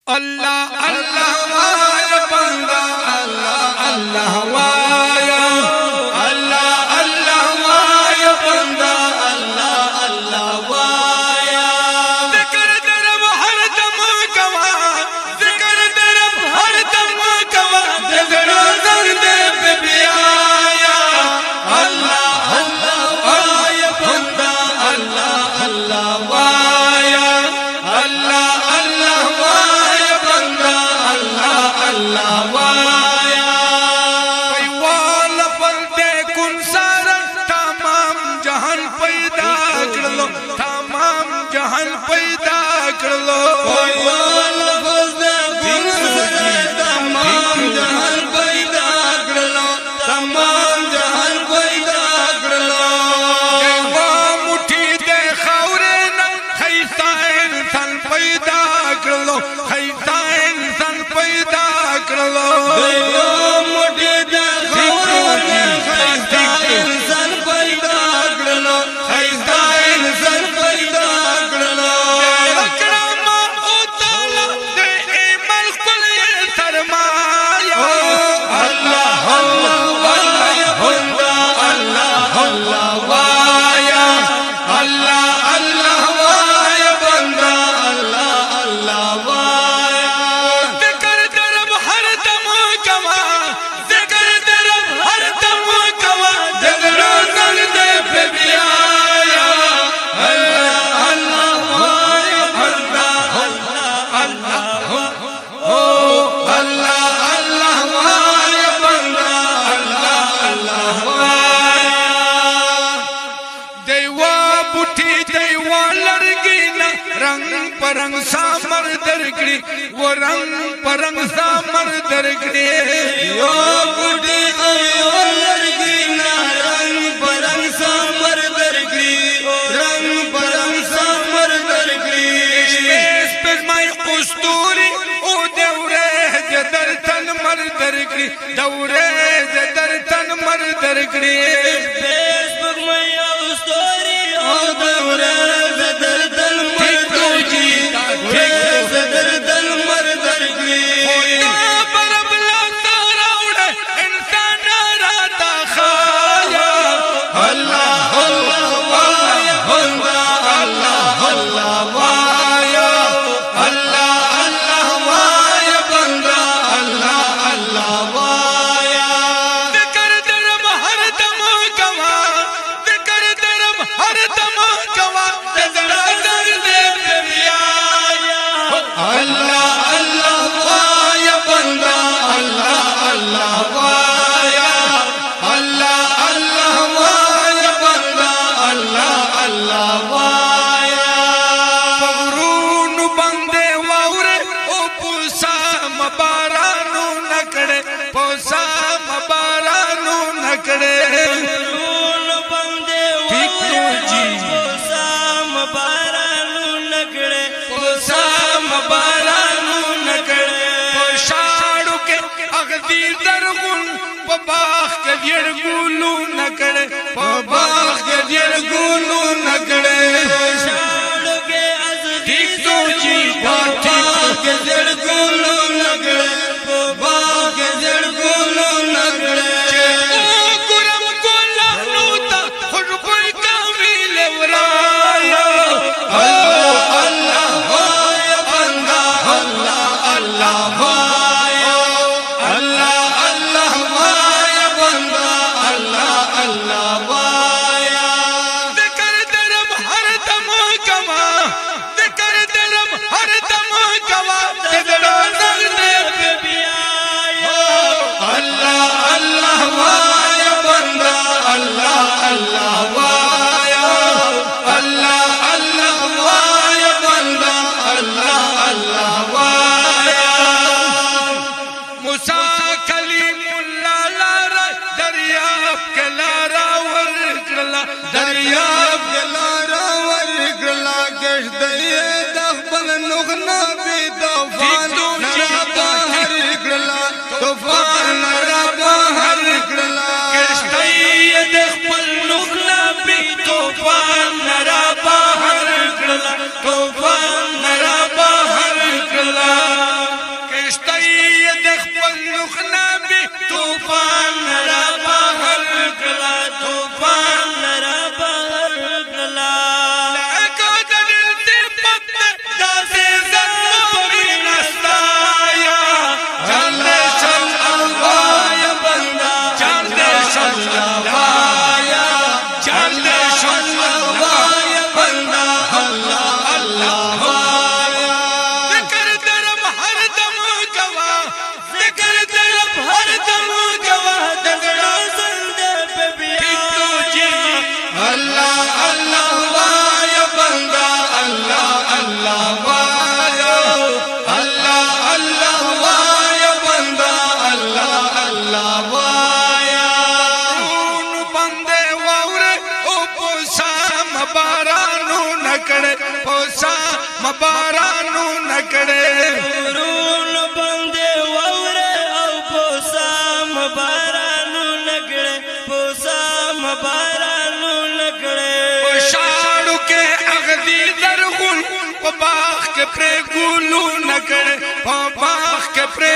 अल्लाह अल्लाह via बंदा अल्लाह अल्लाह via अल्लाह अल्लाह via बंदा अल्लाह अल्लाह via जिक्र दरब हर दम कवा जिक्र दरब हर दम कवा जगड़ा दर्दे पे भी आया अल्लाह अल्लाह वाया बंदा अल्लाह अल्लाह वाया अल्लाह अल्लाह वाया पैवाल पर देखुन सारा तमाम जहान पैदा कर लो तमाम जहान पैदा कर लो पैवाल पर देखुन सारा तमाम जहान पैदा कर लो तमाम जहान पैदा कर लो देवा मुट्ठी दे खौरे न खैसा इंसान पैदा कर लो खैसा इंसान पैदा कर लो देवा मुट्ठी दे खौरे न खैसा इंसान पैदा कर लो खैसा इंसान पैदा कर लो अकरम ओ ताला दे मल्क कुल सरमाया अल्लाह अल्लाह अल्लाह अल्लाह वाया अल्लाह अल्लाह वाया बंदा अल्लाह अल्लाह वाया जिक्र दरब हर दम कवा जिक्र दरब हर दम कवा जगड़ा दर्दे पे भी आया अल्लाह अल्लाह वाया बंदा अल्लाह अल्लाह ओ अल्लाह अल्लाह वाया बंदा अल्लाह अल्लाह वाया देवा बुठी देवा लड़की न रंग परंग सामर दरगड़ी वो रंग परंग सामर दरगड़ी यो बुठी देवा लड़की न रंग परंग सामर दरगड़ी रंग परंग सामर दरगड़ी इस पे मैं उस्तूरी ओ दौरे जदर तन मर दरगड़ी दौरे जदर तन मर दरगड़ी फेसबुक में उस्तूरी ओ दौरे जदर तन मर दरगड़ी जदर तन मर दरगड़ी होता बरबला सारा उड़े इंसान राता खाया अल्लाह अल्लाह वाया बंदा अल्लाह अल्लाह वाया अल्लाह अल्लाह वाया बंदा अल्लाह अल्लाह वाया जिक्र दरब हर दम कवा जिक्र दरब हर दम कवा जगड़ा दर्दे पे भी आया अल्लाह अल्लाह वाया बंदा अल्लाह अल्लाह वाया अल्लाह अल्लाह वाया बंदा अल्लाह अल्लाह वाया पगरून बंदे वाउरे ओ पुसा मबारानु नकड़े पोसा मबारानु नकड़े पगरून बंदे वाउरे पोसा मबारानु नकड़े पोसा मबारानु नकड़े पोशाड़ू के अगदी दरगुन पबाख के जेड़ गुलू नकड़े पबाख के जेड़ गुलू नकड़े पोशाड़ू के अगदी तुझी पबाख के जेड़ गुलू नकड़े पबाख के जेड़ गुलू नकड़े ओ गुरम कोला नूता खुशबुई का मिले वराया अल्लाह अल्लाह वाया बंदा अल्लाह अल्लाह वाया अल्लाह अल्लाह वाया बंदा अल्लाह अल्लाह वाया जिक्र दरब مبارانو نکړې ورون باندې ووره او پوسا مبارانو نکړې پوسا مبارانو نکړې شاړو کې اغدي درغون په باغ کې پرې ګلو نکړې په باغ کې پرې